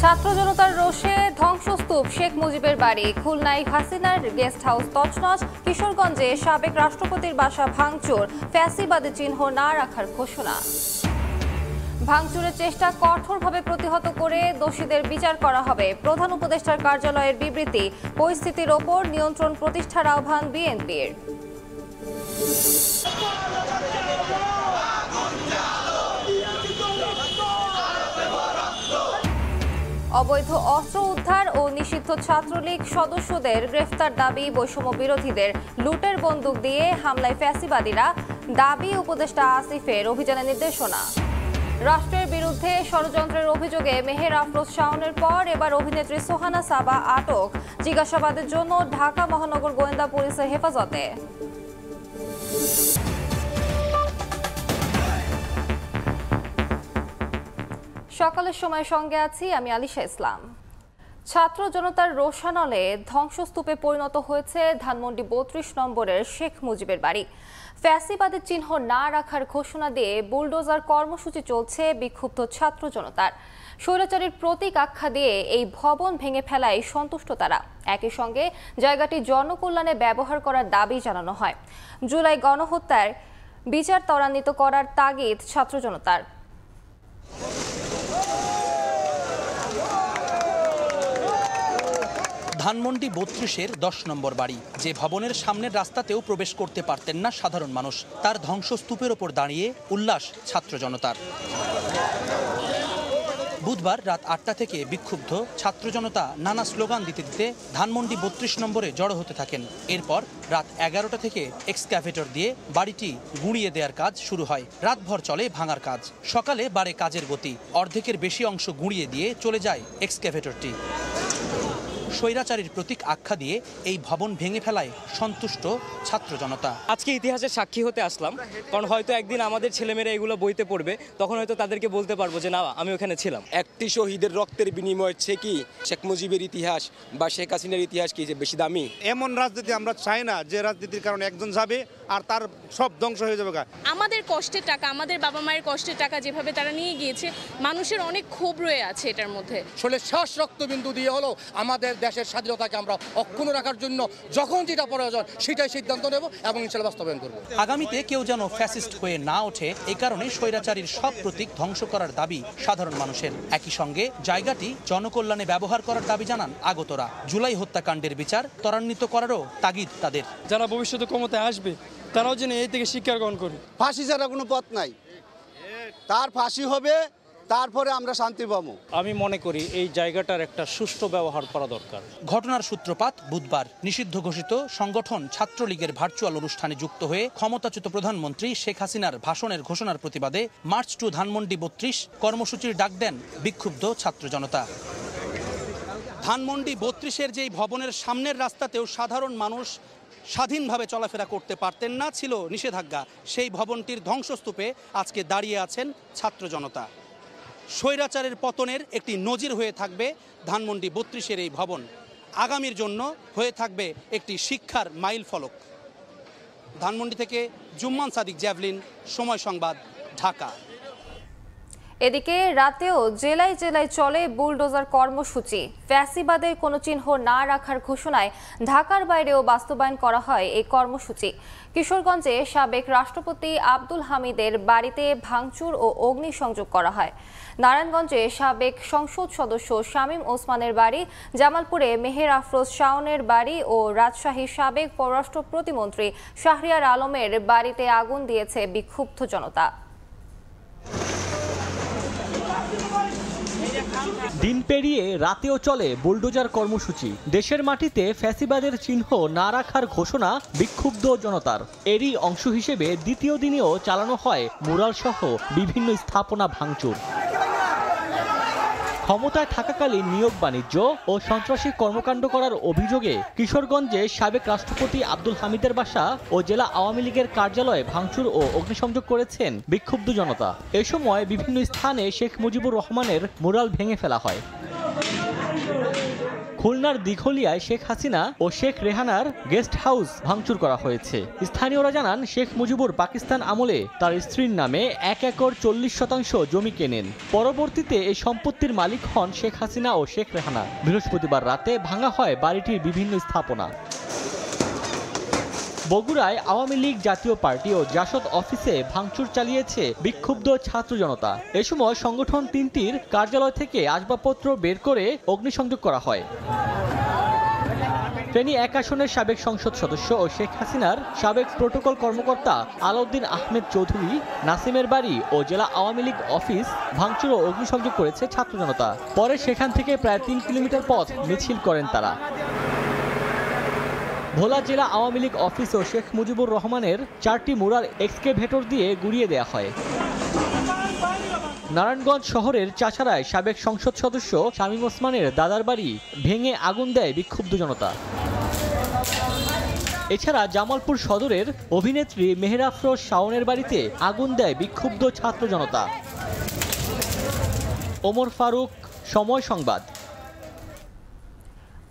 ছাত্র জনতার রোষে ধ্বংসস্তূপ শেখ মুজিবের বাড়ি, খুলনায় হাসিনার গেস্ট হাউস তছনছ, কিশোরগঞ্জে সাবেক রাষ্ট্রপতির বাসা ভাঙচুর, ফ্যাসিবাদী চিহ্ন না রাখার ঘোষণা। ভাঙচুরের চেষ্টা কঠোরভাবে প্রতিহত করে দোষীদের বিচার করা হবে, প্রধান উপদেষ্টার কার্যালয়ের বিবৃতি। পরিস্থিতির ওপর নিয়ন্ত্রণ প্রতিষ্ঠার আহ্বান বিএনপির। অবৈধ অস্ত্র উদ্ধার ও নিষিদ্ধ ছাত্রলীগ সদস্যদের গ্রেফতার দাবি, বৈষম্য বিরোধীদের লুটের বন্দুক দিয়ে হামলায় ফ্যাসিবাদীরা, দাবি উপদেষ্টা আসিফের অভিযানের নির্দেশনা। রাষ্ট্রের বিরুদ্ধে ষড়যন্ত্রের অভিযোগে মেহের আফরোজ শাওনের পর এবার অভিনেত্রী সোহানা সাবা আটক, জিজ্ঞাসাবাদের জন্য ঢাকা মহানগর গোয়েন্দা পুলিশের হেফাজতে। সকালের সময় সঙ্গে আছি আমি আলিশা ইসলাম। ছাত্র জনতার রোষানলে ধ্বংসস্তূপে পরিণত হয়েছে ধানমন্ডি ৩২ নম্বরের শেখ মুজিবের বাড়ি। ফ্যাসিবাদের চিহ্ন না রাখার ঘোষণা দিয়ে বুলডোজার কর্মসূচি চলছে বিক্ষুব্ধ ছাত্র জনতার। স্বৈরাচারীর প্রতীক আখ্যা দিয়ে এই ভবন ভেঙে ফেলায় সন্তুষ্ট তারা। একই সঙ্গে জায়গাটি জনকল্যাণে ব্যবহার করার দাবি জানানো হয়। জুলাই গণহত্যার বিচার ত্বরান্বিত করার তাগিদ ছাত্র জনতার। ধানমন্ডি ৩২-এর ১০ নম্বর বাড়ি, যে ভবনের সামনের রাস্তাতেও প্রবেশ করতে পারতেন না সাধারণ মানুষ, তার ধ্বংসস্তূপের ওপর দাঁড়িয়ে উল্লাস ছাত্র জনতার। বুধবার রাত ৮টা থেকে বিক্ষুব্ধ ছাত্র জনতা নানা স্লোগান দিতে দিতে ধানমন্ডি ৩২ নম্বরে জড়ো হতে থাকেন। এরপর রাত ১১টা থেকে এক্সক্যাভেটর দিয়ে বাড়িটি গুঁড়িয়ে দেওয়ার কাজ শুরু হয়। রাতভর চলে ভাঙার কাজ। সকালে বাড়ে কাজের গতি, অর্ধেকের বেশি অংশ গুঁড়িয়ে দিয়ে চলে যায় এক্সক্যাভেটরটি। স্বৈরাচারীর প্রতীক আখ্যা দিয়ে এই ভবন ভেঙে ফেলায় সন্তুষ্ট ছাত্র জনতা। আজকে ইতিহাসের সাক্ষী হতে আসলাম, কারণ হয়তো একদিন আমাদের ছেলেমেয়েরা এগুলো বইতে পড়বে, তখন হয়তো তাদেরকে বলতে পারবো যে না, আমি ওখানে ছিলাম। একটি শহীদের রক্তের বিনিময় কি শেখ মুজিবের ইতিহাস বা শেখ হাসিনার ইতিহাস কি যে বেশি দামি? এমন রাজনীতি আমরা চাই না যে রাজনীতির কারণে একজন যাবে আর তার সব ধ্বংস হয়ে যাবে। আমাদের কষ্টের টাকা, আমাদের বাবা মায়ের কষ্টের টাকা যেভাবে তারা নিয়ে গিয়েছে, মানুষের অনেক ক্ষোভ রয়ে আছে এটার মধ্যে। আসলে শেষ রক্তবিন্দু দিয়ে হলো আমাদের দেশের স্বাধীনতাকে আমরা অক্ষুণ্ণ রাখার জন্য যখন যেটা প্রয়োজন সেটাই সিদ্ধান্ত নেব এবং ইনশাআল্লাহ বাস্তবায়ন করব। আগামীতে কেউ যেন ফ্যাসিস্ট হয়ে না ওঠে, এই কারণে স্বৈরাচারীর সব প্রতীক ধ্বংস করার দাবি সাধারণ মানুষের। একই সঙ্গে জায়গাটি জনকল্যাণে ব্যবহার করার দাবি জানান আগতরা। জুলাই হত্যাকাণ্ডের বিচার ত্বরান্বিত করারও তাগিদ তাদের। যারা ভবিষ্যতে ক্ষমতায় আসবে তারাও যেন এই থেকে শিক্ষা গ্রহণ করে। ফাঁসি ছাড়া কোনো পথ নাই, তার ফাঁসি হবে, তারপরে আমরা শান্তি পাবো। আমি মনে করি এই জায়গাটার একটা সুষ্ঠু ব্যবহার করা দরকার। ঘটনার সূত্রপাত বুধবার নিষিদ্ধ ঘোষিত সংগঠন ছাত্রলীগের ভার্চুয়াল অনুষ্ঠানে যুক্ত হয়ে ক্ষমতাচ্যুত প্রধানমন্ত্রী শেখ হাসিনার ভাষণের ঘোষণার প্রতিবাদে মার্চ টু ধানমন্ডি ৩২ কর্মসূচির ডাক দেন বিক্ষুব্ধ ছাত্র জনতা। ধানমন্ডি ৩২-এর যেই ভবনের সামনের রাস্তাতেও সাধারণ মানুষ স্বাধীনভাবে চলাফেরা করতে পারতেন না, ছিল নিষেধাজ্ঞা, সেই ভবনটির ধ্বংসস্তূপে আজকে দাঁড়িয়ে আছেন ছাত্র জনতা। স্বৈরাচারের পতনের একটি নজির হয়ে থাকবে ধানমন্ডি ৩২-এর এই ভবন, আগামীর জন্য হয়ে থাকবে একটি শিক্ষার মাইল ফলক। ধানমন্ডি থেকে জুম্মান সাদিক, জ্যাভলিন, সময় সংবাদ, ঢাকা। এদিকে রাতেও জেলায় জেলায় চলে বুলডোজার কর্মসূচি। ফ্যাসিবাদের কোনো চিহ্ন না রাখার ঘোষণায় ঢাকার বাইরেও বাস্তবায়ন করা হয় এই কর্মসূচি। কিশোরগঞ্জে সাবেক রাষ্ট্রপতি আব্দুল হামিদের বাড়িতে ভাঙচুর ও অগ্নিসংযোগ করা হয়। নারায়ণগঞ্জে সাবেক সংসদ সদস্য শামীম ওসমানের বাড়ি, জামালপুরে মেহের আফরোজ শাওনের বাড়ি ও রাজশাহীর সাবেক পররাষ্ট্র প্রতিমন্ত্রী শাহরিয়ার আলমের বাড়িতে আগুন দিয়েছে বিক্ষুব্ধ জনতা। দিন পেরিয়ে রাতেও চলে বুলডোজার কর্মসূচি। দেশের মাটিতে ফ্যাসিবাদের চিহ্ন না রাখার ঘোষণা বিক্ষুব্ধ জনতার। এরই অংশ হিসেবে দ্বিতীয় দিনেও চালানো হয় মুরাল সহ বিভিন্ন স্থাপনা ভাঙচুর। ক্ষমতায় থাকাকালীন নিয়োগ বাণিজ্য ও সন্ত্রাসী কর্মকাণ্ড করার অভিযোগে কিশোরগঞ্জে সাবেক রাষ্ট্রপতি আব্দুল হামিদের বাসা ও জেলা আওয়ামী লীগের কার্যালয়ে ভাঙচুর ও অগ্নিসংযোগ করেছেন বিক্ষুব্ধ জনতা। এ সময় বিভিন্ন স্থানে শেখ মুজিবুর রহমানের মুরাল ভেঙে ফেলা হয়। খুলনার দিঘলিয়ায় শেখ হাসিনা ও শেখ রেহানার গেস্ট হাউস ভাঙচুর করা হয়েছে। স্থানীয়রা জানান, শেখ মুজিবুর পাকিস্তান আমলে তার স্ত্রীর নামে 1 একর 40 শতাংশ জমি কেনেন। পরবর্তীতে এই সম্পত্তির মালিক হন শেখ হাসিনা ও শেখ রেহানা। বৃহস্পতিবার রাতে ভাঙা হয় বাড়িটির বিভিন্ন স্থাপনা। বগুড়ায় আওয়ামী লীগ জাতীয় পার্টি ও জাসদ অফিসে ভাঙচুর চালিয়েছে বিক্ষুব্ধ ছাত্র জনতা। এ সময় সংগঠন তিনটির কার্যালয় থেকে আসবাবপত্র বের করে অগ্নিসংযোগ করা হয়। ফেনী 1 আসনের সাবেক সংসদ সদস্য ও শেখ হাসিনার সাবেক প্রোটোকল কর্মকর্তা আলাউদ্দিন আহমেদ চৌধুরী নাসিমের বাড়ি ও জেলা আওয়ামী লীগ অফিস ভাঙচুর ও অগ্নিসংযোগ করেছে ছাত্র জনতা। পরে সেখান থেকে প্রায় 3 কিলোমিটার পথ মিছিল করেন তারা। ভোলা জেলা আওয়ামী লীগ অফিস ও শেখ মুজিবুর রহমানের 4টি মুরাল এক্সকেভেটর দিয়ে গুড়িয়ে দেওয়া হয়। নারায়ণগঞ্জ শহরের চাষারায় সাবেক সংসদ সদস্য শামীম ওসমানের দাদার বাড়ি ভেঙে আগুন দেয় বিক্ষুব্ধ জনতা। এছাড়া জামালপুর সদরের অভিনেত্রী মেহের আফরোজ শাওনের বাড়িতে আগুন দেয় বিক্ষুব্ধ ছাত্র জনতা। ওমর ফারুক, সময় সংবাদ।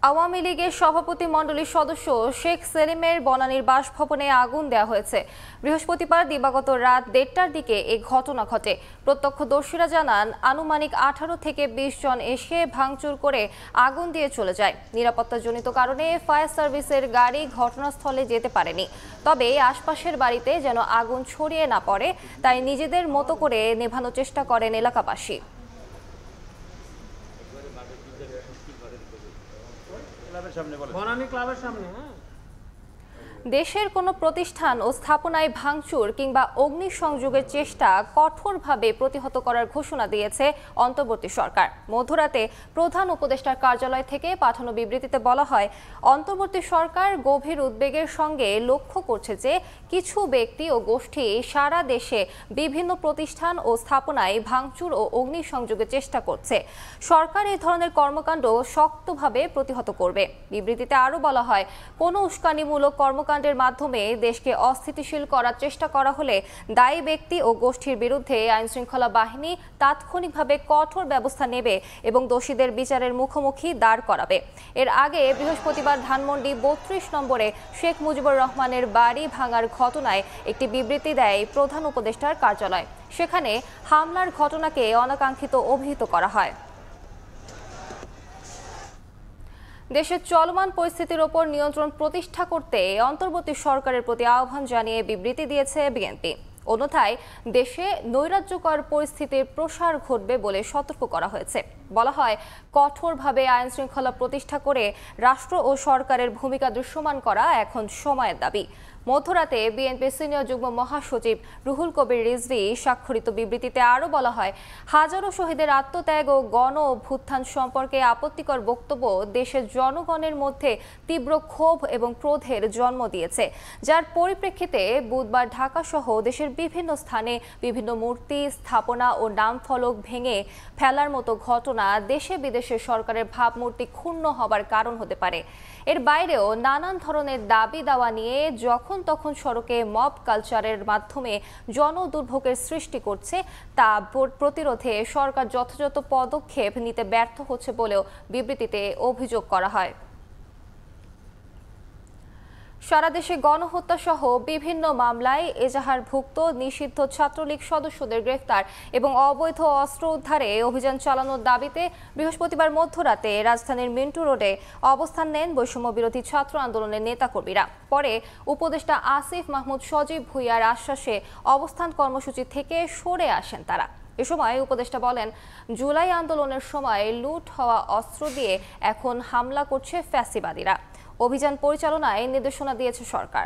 আওয়ামী লীগের সভাপতি মণ্ডলীর সদস্য শেখ সেলিমের বনানীর বাসভবনে আগুন দেওয়া হয়েছে। বৃহস্পতিবার দিবাগত রাত 1:30টার দিকে এই ঘটনা ঘটে। প্রত্যক্ষদর্শীরা জানান, আনুমানিক 18 থেকে 20 জন এসে ভাঙচুর করে আগুন দিয়ে চলে যায়। নিরাপত্তাজনিত কারণে ফায়ার সার্ভিসের গাড়ি ঘটনাস্থলে যেতে পারেনি। তবে আশপাশের বাড়িতে যেন আগুন ছড়িয়ে না পড়ে তাই নিজেদের মতো করে নেভানোর চেষ্টা করেন এলাকাবাসী। দেশের কোনো প্রতিষ্ঠান ও স্থাপনায় ভাঙচুর কিংবা অগ্নিসংযোগের চেষ্টা কঠোরভাবে প্রতিহত করার ঘোষণা দিয়েছে অন্তর্বর্তী সরকার। মধ্যরাতে প্রধান উপদেষ্টার কার্যালয় থেকে পাঠানো বিবৃতিতে বলা হয়, অন্তর্বর্তী সরকার গভীর উদ্বেগের সঙ্গে লক্ষ্য করছে যে কিছু ব্যক্তি ও গোষ্ঠী সারা দেশে বিভিন্ন প্রতিষ্ঠান ও স্থাপনায় ভাঙচুর ও অগ্নিসংযোগের চেষ্টা করছে। সরকার এই ধরনের কর্মকাণ্ড শক্তভাবে প্রতিহত করবে। বিবৃতিতে আরও বলা হয়, কোনো উস্কানিমূলক কর্মকাণ্ডের মাধ্যমে দেশকে অস্থিতিশীল করার চেষ্টা করা হলে দায়ী ব্যক্তি ও গোষ্ঠীর বিরুদ্ধে আইনশৃঙ্খলা বাহিনী তাৎক্ষণিকভাবে কঠোর ব্যবস্থা নেবে এবং দোষীদের বিচারের মুখোমুখি দাঁড় করাবে। এর আগে বৃহস্পতিবার ধানমন্ডি 32 নম্বরে শেখ মুজিবুর রহমানের বাড়ি ভাঙার ঘটনায় একটি বিবৃতি দেয় প্রধান উপদেষ্টার কার্যালয়। সেখানে হামলার ঘটনাকে অনাকাঙ্ক্ষিত অভিহিত করা হয়। দেশের চলমান পরিস্থিতির ওপর নিয়ন্ত্রণ প্রতিষ্ঠা করতে অন্তর্বর্তী সরকারের প্রতি আহ্বান জানিয়ে বিবৃতি দিয়েছে বিএনপি। অন্যথায় দেশে নৈরাজ্যকর পরিস্থিতির প্রসার ঘটবে বলে সতর্ক করা হয়েছে। বলা হয়, কঠোরভাবে আইন শৃঙ্খলা প্রতিষ্ঠা করে রাষ্ট্র ও সরকারের ভূমিকা দৃশ্যমান করা এখন সময়ের দাবি। মধ্যরাতে বিএনপি সিনিয়র যুগ্ম মহাসচিব রুহুল কবির রিজভী স্বাক্ষরিত বিবৃতিতে আরও বলা হয়, হাজারো শহীদের আত্মত্যাগ ও গণ অভ্যুত্থান সম্পর্কে আপত্তিকর বক্তব্য দেশের জনগণের মধ্যে তীব্র ক্ষোভ এবং ক্রোধের জন্ম দিয়েছে, যার পরিপ্রেক্ষিতে বুধবার ঢাকাসহ দেশের বিভিন্ন স্থানে বিভিন্ন মূর্তি, স্থাপনা ও নামফলক ভেঙে ফেলার মতো ঘটনা দেশে বিদেশে সরকারের ভাবমূর্তি ক্ষুণ্ণ হবার কারণ হতে পারে। এর বাইরেও নানান ধরনের দাবি দাওয়া নিয়ে যখন তখন সড়কে মব কালচারের মাধ্যমে জনদুর্ভোগের সৃষ্টি করছে, তা প্রতিরোধে সরকার যথাযথ পদক্ষেপ নিতে ব্যর্থ হচ্ছে বলেও বিবৃতিতে অভিযোগ করা হয়। সারা দেশে গণহত্যা সহ বিভিন্ন মামলায় এজাহারভুক্ত নিষিদ্ধ ছাত্রলীগ সদস্যদের গ্রেফতার এবং অবৈধ অস্ত্র উদ্ধারে অভিযান চালানোর দাবিতে বৃহস্পতিবার মধ্যরাতে রাজধানীর মিন্টু রোডে অবস্থান নেন বৈষম্য বিরোধী ছাত্র আন্দোলনের নেতাকর্মীরা। পরে উপদেষ্টা আসিফ মাহমুদ সজীব ভুঁইয়ার আশ্বাসে অবস্থান কর্মসূচি থেকে সরে আসেন তারা। এ সময় উপদেষ্টা বলেন, জুলাই আন্দোলনের সময় লুট হওয়া অস্ত্র দিয়ে এখন হামলা করছে ফ্যাসিবাদীরা। অভিযান পরিচালনায় নির্দেশনা দিয়েছে সরকার।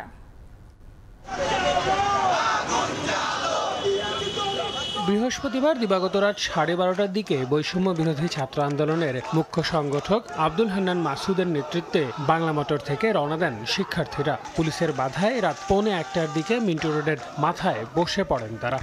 বৃহস্পতিবার দিবাগত রাত 12:30টার দিকে বৈষম্য বিরোধী ছাত্র আন্দোলনের মুখ্য সংগঠক আব্দুল হান্নান মাসুদের নেতৃত্বে বাংলা মোটর থেকে রওনা দেন শিক্ষার্থীরা। পুলিশের বাধায় রাত 1:45টার দিকে মিন্টু রোডের মাথায় বসে পড়েন তারা।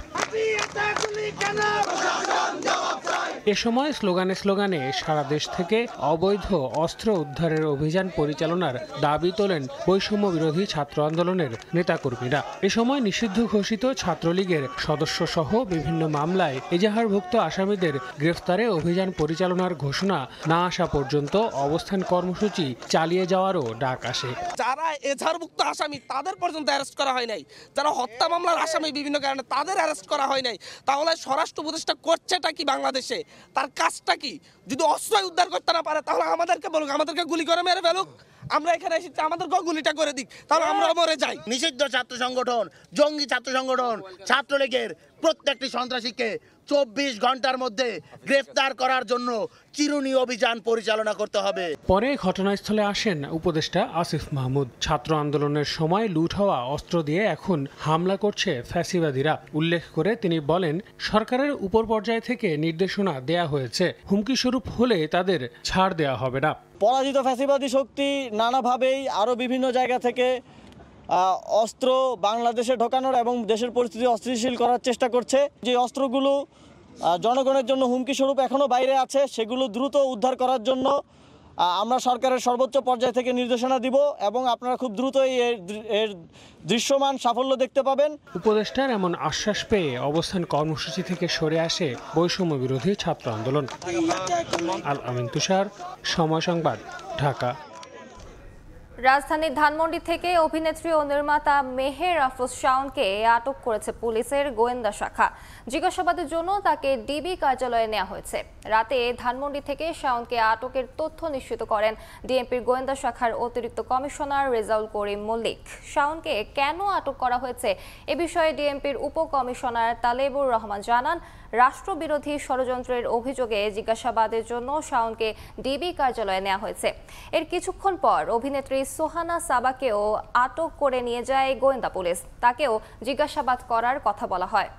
এ সময় স্লোগানে স্লোগানে সারা দেশ থেকে অবৈধ অস্ত্র উদ্ধারের অভিযান পরিচালনার দাবি তোলেন বৈষম্য বিরোধী ছাত্র আন্দোলনের নেতাকর্মীরা। এ সময় নিষিদ্ধ ঘোষিত ছাত্রলীগের সদস্য সহ বিভিন্ন মামলায় এজাহারভুক্ত আসামিদের গ্রেফতারে অভিযান পরিচালনার ঘোষণা না আসা পর্যন্ত অবস্থান কর্মসূচি চালিয়ে যাওয়ারও ডাক আসে। যারা এজাহারভুক্ত আসামি তাদের পর্যন্ত অ্যারেস্ট করা হয় নাই, যারা হত্যা মামলার আসামি বিভিন্ন কারণে তাদের অ্যারেস্ট করা হয় নাই, তাহলে স্বরাষ্ট্র উপদেষ্টা করছেটা কি বাংলাদেশে? তার কাজটা কি? যদি অস্ত্র উদ্ধার করতে না পারে তাহলে আমাদেরকে বলুক, আমাদেরকে গুলি করে মেরে ফেলুক। আমরা এখানে এসেছি, আমাদেরকেও গুলিটা করে দিক, তাহলে আমরা মরে যাই। নিষিদ্ধ ছাত্র সংগঠন, জঙ্গি ছাত্র সংগঠন, ছাত্রলীগের প্রত্যেকটি সন্ত্রাসীকে 24 ঘন্টার মধ্যে গ্রেফতার করার জন্য চিরুনি অভিযান পরিচালনা করতে হবে। পরে ঘটনাস্থলে আসেন উপদেষ্টা আসিফ মাহমুদ। ছাত্র আন্দোলনের সময় লুট হওয়া অস্ত্র দিয়ে এখন হামলা করছে ফ্যাসিবাদীরা উল্লেখ করে তিনি বলেন, সরকারের উপর পর্যায় থেকে নির্দেশনা দেয়া হয়েছে, হুমকি স্বরূপ হলে তাদের ছাড় দেয়া হবে না। পরাজিত ফ্যাসিবাদী শক্তি নানাভাবেই আরও বিভিন্ন জায়গা থেকে অস্ত্র বাংলাদেশে ঢোকানোর এবং দেশের পরিস্থিতি অস্থিতিশীল করার চেষ্টা করছে। যে অস্ত্রগুলো জনগণের জন্য হুমকি স্বরূপ এখনও বাইরে আছে, সেগুলো দ্রুত উদ্ধার করার জন্য আমরা সরকারের সর্বোচ্চ পর্যায় থেকে নির্দেশনা দিব এবং আপনারা খুব দ্রুতই এর দৃশ্যমান সাফল্য দেখতে পাবেন। উপদেষ্টার এমন আশ্বাস পেয়ে অবস্থান কর্মসূচি থেকে সরে আসে বৈষম্য বিরোধী ছাত্র আন্দোলন। আল আমিন তুষার, সময় সংবাদ, ঢাকা। রাজধানীর ধানমন্ডি থেকে অভিনেত্রী ও নির্মাতা মেহের আফরোজ শাওনকে আটক করেছে পুলিশের গোয়েন্দা শাখা। জিজ্ঞাসাবাদের জন্য তাকে ডিবি কার্যালয়ে নেওয়া হয়েছে। রাতে ধানমন্ডি থেকে শাওনকে আটকের তথ্য নিশ্চিত করেন ডিএমপির গোয়েন্দা শাখার অতিরিক্ত কমিশনার রেজাউল করিম মল্লিক। শাওনকে কেন আটক করা হয়েছে এ বিষয়ে ডিএমপির উপকমিশনার তালেবুর রহমান জানান, রাষ্ট্রবিরোধী ষড়যন্ত্রের অভিযোগে জিজ্ঞাসাবাদের জন্য শাওনকে ডিবি কার্যালয়ে নেওয়া হয়েছে। এর কিছুক্ষণ পর অভিনেত্রী সোহানা সাবাকেও আটক করে নিয়ে যায় গোয়েন্দা পুলিশ। তাকেও জিজ্ঞাসাবাদ করার কথা বলা হয়।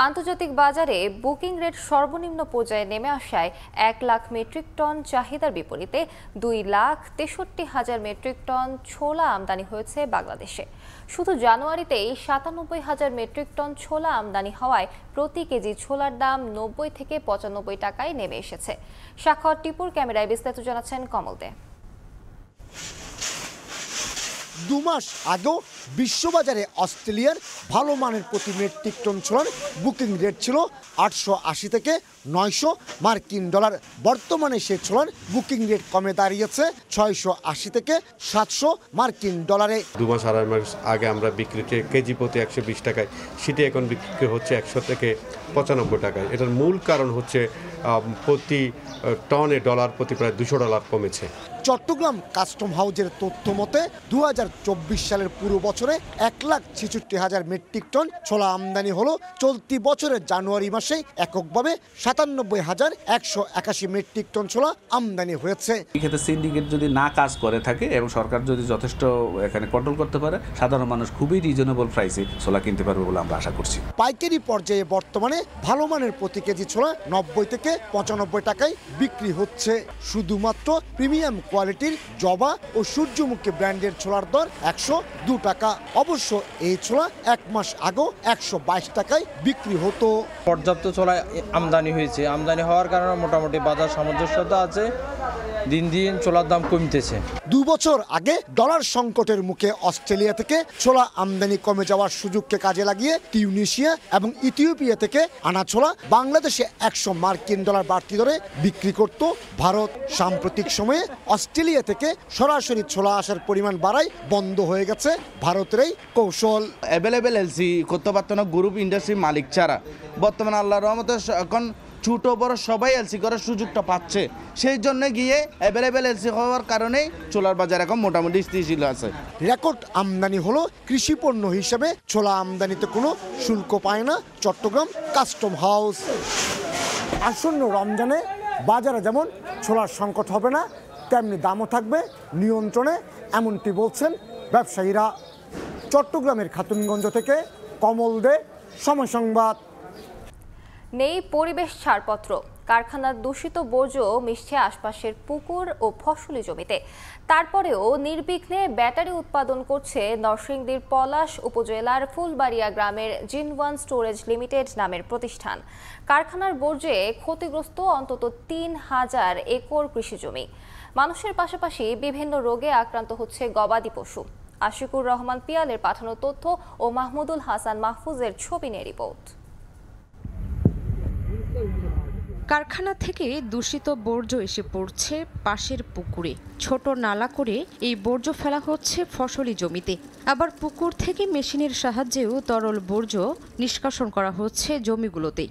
আন্তর্জাতিক বাজারে বুকিং রেট সর্বনিম্ন পর্যায়ে নেমে আসায় 1 লাখ মেট্রিক টন চাহিদার বিপরীতে 2,63,000 মেট্রিক টন ছোলা আমদানি হয়েছে বাংলাদেশে। শুধু জানুয়ারিতেই 97,000 মেট্রিক টন ছোলা আমদানি হওয়ায় প্রতি কেজি ছোলার দাম 90 থেকে 95 টাকায় নেমে এসেছে। স্বাক্ষর টিপুর, ক্যামেরায় বিস্তারিত জানাচ্ছেন কমল দে। 2 মাস আগেও বিশ্ববাজারে অস্ট্রেলিয়ার ভালো মানের প্রতি মেট্রিক টন ছোলার বুকিং রেট ছিল 880 থেকে 900 মার্কিন ডলার। বর্তমানে সেই ছোলার বুকিং রেট কমে দাঁড়িয়েছে 680 থেকে 700 মার্কিন ডলারে। 2 মাস আড়াই মাস আগে আমরা বিক্রিতে কেজি প্রতি 120 টাকায়, সেটি এখন বিক্রি হচ্ছে 100 থেকে 95 টাকায়। এটার মূল কারণ হচ্ছে প্রতি টনে ডলার প্রতি প্রায় $200 কমেছে। চট্টগ্রাম কাস্টম হাউজের তথ্য মতে 2024 সালের পুরো বছরে 1,66,000 মেট্রিক টন ছোলা আমদানি হলো। চলতি বছরের জানুয়ারি মাসে এককভাবে 97,181 মেট্রিক টন ছোলা আমদানি হয়েছে। এক্ষেত্রে সিন্ডিকেট যদি না কাজ করে থাকে এবং সরকার যদি যথেষ্ট এখানে কন্ট্রোল করতে পারে, সাধারণ মানুষ খুবই রিজনেবল প্রাইসে ছোলা কিনতে পারবে বলে আমরা আশা করছি। পাইকারি পর্যায়ে বর্তমানে ভালো মানের প্রতি কেজি ছোলা 90 থেকে 95 টাকায় বিক্রি হচ্ছে। শুধুমাত্র প্রিমিয়াম কোয়ালিটির জবা ও সূর্যমুখী ব্র্যান্ডের ছোলার দর 102 টাকা। অবশ্য এই ছোলা 1 মাস আগেও 122 টাকায় বিক্রি হতো। পর্যাপ্ত ছোলা আমদানি হয়েছে, আমদানি হওয়ার কারণে মোটামুটি বাজার সামঞ্জস্যতা আছে, দিন দিন ছোলার দাম কমতেছে। 2 বছর আগে ডলার সংকটের মুখে অস্ট্রেলিয়া থেকে ছোলা আমদানি কমে যাওয়ার সুযোগকে কাজে লাগিয়ে টিউনিশিয়া এবং ইথিওপিয়া থেকে আনা ছোলা বাংলাদেশে 100 মার্কিন ডলার বাড়তি দরে বিক্রি করত ভারত। সাম্প্রতিক সময়ে অস্ট্রেলিয়া থেকে সরাসরি ছোলা আসার পরিমাণ বাড়ায় বন্ধ হয়ে গেছে ভারতের এই কৌশল। অ্যাভেলেবেল এলসি করতে পারতো না গ্রুপ ইন্ডাস্ট্রি মালিক ছাড়া। বর্তমানে আল্লাহর রহমতে এখন ছোট বড় সবাই এলসি করার সুযোগটা পাচ্ছে। সেই জন্য গিয়ে অ্যাভেলেবেল এলসি হওয়ার কারণে ছোলার বাজার এখন মোটামুটি স্থিতিশীল আছে। রেকর্ড আমদানি হলো কৃষি পণ্য হিসেবে ছোলা আমদানিতে কোনো শুল্ক পায় না চট্টগ্রাম কাস্টম হাউস। আসন্ন রমজানে বাজারে যেমন ছোলার সংকট হবে না, তেমনি দামও থাকবে নিয়ন্ত্রণে, এমনটি বলছেন ব্যবসায়ীরা। চট্টগ্রামের খাতুনগঞ্জ থেকে কমল দে, সময় সংবাদ। নেই পরিবেশ ছাড়পত্র, কারখানার দূষিত বর্জ্য মিশছে আশপাশের পুকুর ও ফসলি জমিতে। তারপরেও নির্বিঘ্নে ব্যাটারি উৎপাদন করছে নরসিংদীর পলাশ উপজেলার ফুলবাড়িয়া গ্রামের জিন-1 স্টোরেজ লিমিটেড নামের প্রতিষ্ঠান। কারখানার বর্জ্যে ক্ষতিগ্রস্ত অন্তত ৩,০০০ একর কৃষিজমি। মানুষের পাশাপাশি বিভিন্ন রোগে আক্রান্ত হচ্ছে গবাদি পশু। আশিকুর রহমান পিয়ালের পাঠানো তথ্য ও মাহমুদুল হাসান মাহফুজের ছবি নিয়ে রিপোর্ট। কারখানা থেকে দূষিত বর্জ্য এসে পড়ছে পাশের পুকুরে। ছোট নালা করে এই বর্জ্য ফেলা হচ্ছে ফসলি জমিতে। আবার পুকুর থেকে মেশিনের সাহায্যেও তরল বর্জ্য নিষ্কাশন করা হচ্ছে জমিগুলোতে।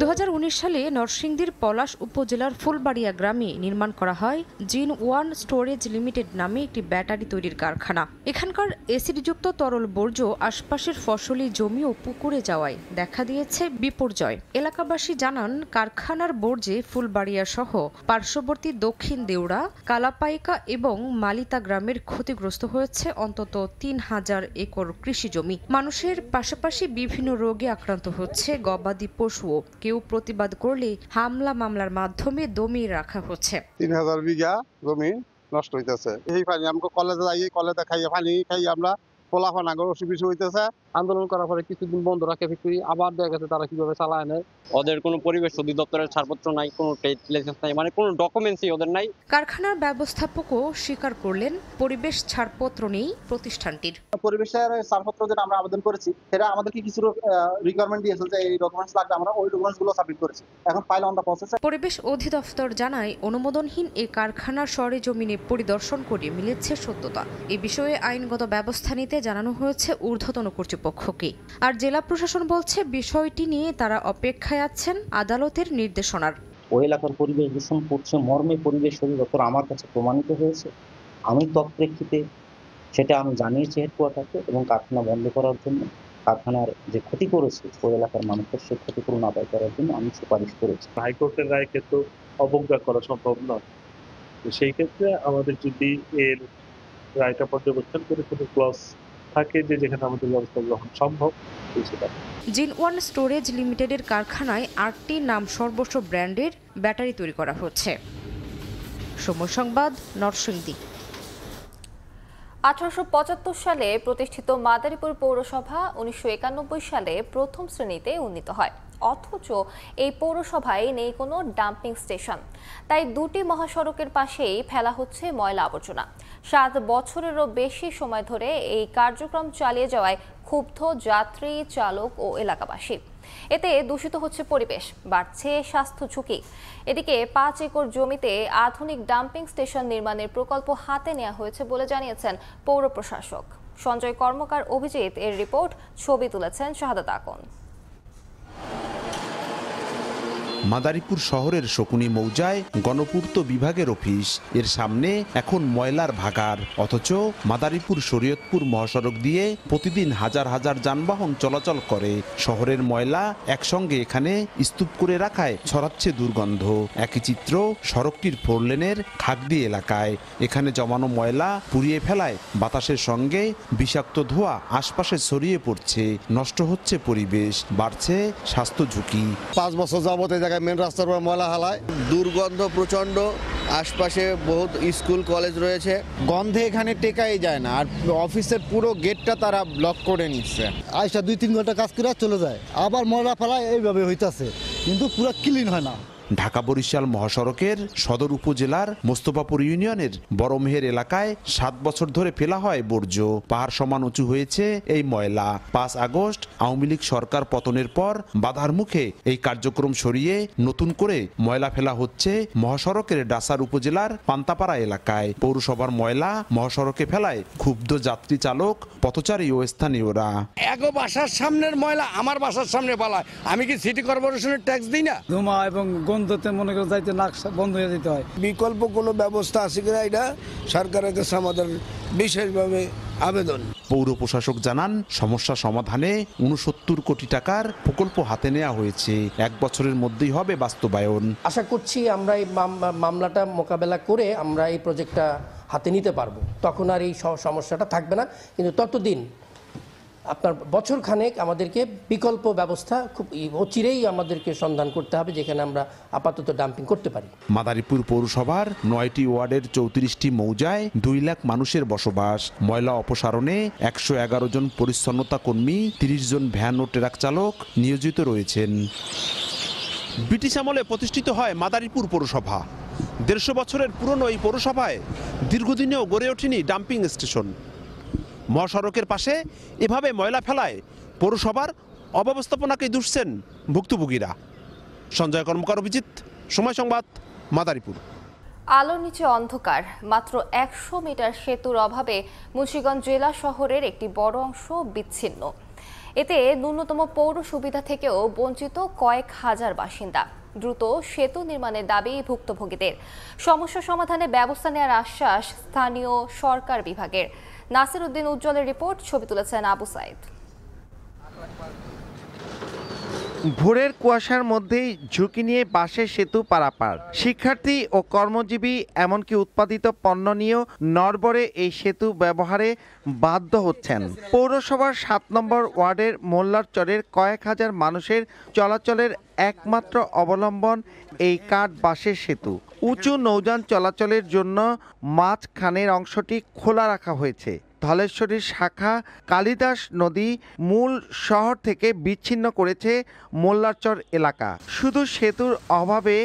2019 সালে নরসিংদীর পলাশ উপজেলার ফুলবাড়িয়া গ্রামে নির্মাণ করা হয় জিন-1 স্টোরেজ লিমিটেড নামে একটি ব্যাটারি তৈরির কারখানা। এখানকার এসিডযুক্ত তরল বর্জ্য আশপাশের ফসলি জমি ও পুকুরে যাওয়ায় দেখা দিয়েছে বিপর্যয়। এলাকাবাসী জানান, কারখানার বর্জ্যে ফুলবাড়িয়া সহ পার্শ্ববর্তী দক্ষিণ দেউড়া, কালাপাইকা এবং মালিতা গ্রামের ক্ষতিগ্রস্ত হয়েছে অন্তত ৩,০০০ একর কৃষিজমি। মানুষের পাশাপাশি বিভিন্ন রোগে আক্রান্ত হচ্ছে গবাদি পশুও। কেউ প্রতিবাদ করলে হামলা মামলার মাধ্যমে দমিয়ে রাখা হচ্ছে। ৩,০০০ বিঘা জমি নষ্ট হইতেছে। এই পানি আমরা কলেজে যাই, কলেজে খাইয়ে পানি খাই আমরা পোলাপান আগর অসুবিধা হইতেছে। আন্দোলন করার পরে কিছুদিন বন্ধ রাখে ফ্যাক্টরি, আবার দেখা গেছে তারা কিভাবে চালায় নেয়। ওদের কোনো পরিবেশ অধিদপ্তরের ছাড়পত্র নাই, কোনো ট্রেড লাইসেন্স নাই, মানে কোনো ডকুমেন্টসই ওদের নাই। কারখানার ব্যবস্থাপকও স্বীকার করলেন, পরিবেশ ছাড়পত্র নেই প্রতিষ্ঠানটির। পরিবেশের ছাড়পত্র যেটা আমরা আবেদন করেছি, সেটা আমাদেরকে কিছু রিকোয়ারমেন্ট দিয়েছে যে এই ডকুমেন্টস লাগবে, আমরা ওই ডকুমেন্টসগুলো সাবমিট করেছি। এখন ফাইল অন দ্য প্রসেস। পরিবেশ অধিদপ্তর জানায়, অনুমোদনহীন এই কারখানার সরেজমিনে পরিদর্শন করে মিলেছে সত্যতা। এ বিষয়ে আইনগত ব্যবস্থা নিতে জানানো হয়েছে ঊর্ধ্বতন কর্তৃপক্ষকে। আর জেলা প্রশাসন বলছে, বিষয়টি নিয়ে তারা অপেক্ষায় আছেন আদালতের নির্দেশনার। ওই এলাকার পরিবেশ দূষণ করছে মর্মে পরিবেশ অধিদপ্তর আমার কাছে প্রমাণিত হয়েছে। আমি তৎপ্রেক্ষিতে সেটা আমি জানিয়েছি হেডকোয়ার্টারকে এবং কারখানা বন্ধ করার জন্য, কারখানার যে ক্ষতি করেছে ওই এলাকার মানুষের সে ক্ষতিপূরণ আদায় করার জন্য আমি সুপারিশ করেছি। হাইকোর্টের রায়কে তো অবজ্ঞা করা সম্ভব নয়। সেই ক্ষেত্রে আমাদের যদি এর রায়টা পর্যবেক্ষণ করে কোনো ক্লজ থাকে যে যেখানে আমাদের ব্যবস্থা গ্রহণ সম্ভব, সেটা। জিন-1 স্টোরেজ লিমিটেডের কারখানায় 8টি নাম সর্বস্ব ব্র্যান্ডের ব্যাটারি তৈরি করা হচ্ছে। সময় সংবাদ, নরসিংদী। 1875 সালে প্রতিষ্ঠিত মাদারীপুর পৌরসভা 1991 সালে প্রথম শ্রেণীতে উন্নীত হয়। অথচ এই পৌরসভায় নেই কোনো ডাম্পিং স্টেশন। তাই দুটি মহাসড়কের পাশেই ফেলা হচ্ছে ময়লা আবর্জনা। 7 বছরেরও বেশি সময় ধরে এই কার্যক্রম চালিয়ে যাওয়ায় ক্ষুব্ধ যাত্রী, চালক ও এলাকাবাসী। এতে দূষিত হচ্ছে পরিবেশ, বাড়ছে স্বাস্থ্য ঝুঁকি। এদিকে 5 একর জমিতে আধুনিক ডাম্পিং স্টেশন নির্মাণের প্রকল্প হাতে নেওয়া হয়েছে বলে জানিয়েছেন পৌর প্রশাসক সঞ্জয় কর্মকার অভিজিৎ। এর রিপোর্ট, ছবি তুলেছেন শাহাদাত আকন। মাদারীপুর শহরের শকুনি মৌজায় গণপূর্ত বিভাগের অফিস। এর সামনে এখন ময়লার ভাগাড়। অথচ মাদারীপুর শরীয়তপুর মহাসড়ক দিয়ে প্রতিদিন হাজার হাজার যানবাহন চলাচল করে। শহরের ময়লা একসঙ্গে এখানে স্তূপ করে রাখায় ছড়াচ্ছে দুর্গন্ধ। একই চিত্র সড়কটির 4 লেনের খাগদি এলাকায়। এখানে জমানো ময়লা পুড়িয়ে ফেলায় বাতাসের সঙ্গে বিষাক্ত ধোঁয়া আশপাশে ছড়িয়ে পড়ছে। নষ্ট হচ্ছে পরিবেশ, বাড়ছে স্বাস্থ্য ঝুঁকি। 5 বছর যাবত জায়গায় মেন রাস্তার উপর ময়লা হালায়, দুর্গন্ধ প্রচন্ড। আশপাশে বহুত স্কুল কলেজ রয়েছে, গন্ধে এখানে টেকাই যায় না। আর অফিসের পুরো গেটটা তারা ব্লক করে নিচ্ছে। আইসা 2-3 ঘন্টা কাজ করে চলে যায়, আবার ময়লা ফেলায়। এইভাবে হইতাছে, কিন্তু পুরো ক্লিন হয় না। ঢাকা বরিশাল মহাসড়কের সদর উপজেলার মোস্তফাপুর ইউনিয়নের বড়মেহের এলাকায় 7 বছর ধরে ফেলা হয় বর্জ্য। পাহাড় সমান উঁচু হয়েছে এই ময়লা। 5 আগস্ট আওয়ামী লীগ সরকার পতনের পর বাধার মুখে এই কার্যক্রম সরিয়ে নতুন করে ময়লা ফেলা হচ্ছে মহাসড়কের ডাসার উপজেলার পান্তাপাড়া এলাকায়। পৌরসভার ময়লা মহাসড়কে ফেলায় ক্ষুব্ধ যাত্রী, চালক, পথচারী ও স্থানীয়রা। এগো বাসার সামনের ময়লা আমার বাসার সামনে ফেলায়, আমি কি সিটি কর্পোরেশনের ট্যাক্স দিই না? ধোঁয়া এবং গন্ধতে মনে করে যাইতে নাক বন্ধ হয়ে যেতে হয়। বিকল্প কোনো ব্যবস্থা আছে কিনা এটা সরকারের কাছে আমাদের বিশেষভাবে আবেদন। পৌর প্রশাসক জানান, সমস্যা সমাধানে 69 কোটি টাকার প্রকল্প হাতে নেওয়া হয়েছে। 1 বছরের মধ্যেই হবে বাস্তবায়ন। আশা করছি আমরা এই মামলাটা মোকাবেলা করে আমরা এই প্রজেক্টটা হাতে নিতে পারবো। তখন আর এই সমস্যাটা থাকবে না। কিন্তু ততদিন আপনার বছর খানেক আমাদেরকে বিকল্প ব্যবস্থা খুব অচিরেই আমাদেরকে সন্ধান করতে হবে যেখানে আমরা আপাতত ডাম্পিং করতে পারি। মাদারীপুর পৌরসভার 9টি ওয়ার্ডের 34টি মৌজায় 2 লাখ মানুষের বসবাস। ময়লা অপসারণে 111 জন পরিচ্ছন্নতা কর্মী, 30 জন ভ্যান ও ট্রাক চালক নিয়োজিত রয়েছেন। ব্রিটিশ আমলে প্রতিষ্ঠিত হয় মাদারীপুর পৌরসভা। 150 বছরের পুরনো এই পৌরসভায় দীর্ঘদিনেও গড়ে ওঠেনি ডাম্পিং স্টেশন। মহাসড়কের পাশে এভাবে ময়লা ফেলায় পৌরসভার অব্যবস্থাপনাকে দুষছেন ভুক্তভোগীরা। সঞ্জয় কর্মকার, অভিজিৎ, সময় সংবাদ, মাদারীপুর। আলোর নিচে অন্ধকার। মাত্র 100 মিটার সেতুর অভাবে মুন্সিগঞ্জ জেলা শহরের একটি বড় অংশ বিচ্ছিন্ন। এতে ন্যূনতম পৌর সুবিধা থেকেও বঞ্চিত কয়েক হাজার বাসিন্দা। দ্রুত সেতু নির্মাণের দাবি ভুক্তভোগীদের। সমস্যা সমাধানে ব্যবস্থা নেওয়ার আশ্বাস স্থানীয় সরকার বিভাগের। নাসির উদ্দিন উজ্জ্বলের রিপোর্ট, ছবি তুলেছেন আবু সাইদ। ভোরের কুয়াশার মধ্যেই ঝুঁকি নিয়ে বাঁশের সেতু পারাপার। শিক্ষার্থী ও কর্মজীবী এমনকি উৎপাদিত পণ্য নিয়েও নড়বড়ে এই সেতু ব্যবহারে বাধ্য হচ্ছেন। পৌরসভার 7 নম্বর ওয়ার্ডের মোল্লারচরের কয়েক হাজার মানুষের চলাচলের একমাত্র অবলম্বন এই কাঠ বাঁশের সেতু। উঁচু নৌযান চলাচলের জন্য মাঝখানের অংশটি খোলা রাখা হয়েছে। ধলেশ্বরীর শাখা কালিদাস নদী মূল শহর থেকে বিচ্ছিন্ন করেছে মোল্লারচর এলাকা। শুধু সেতুর অভাবে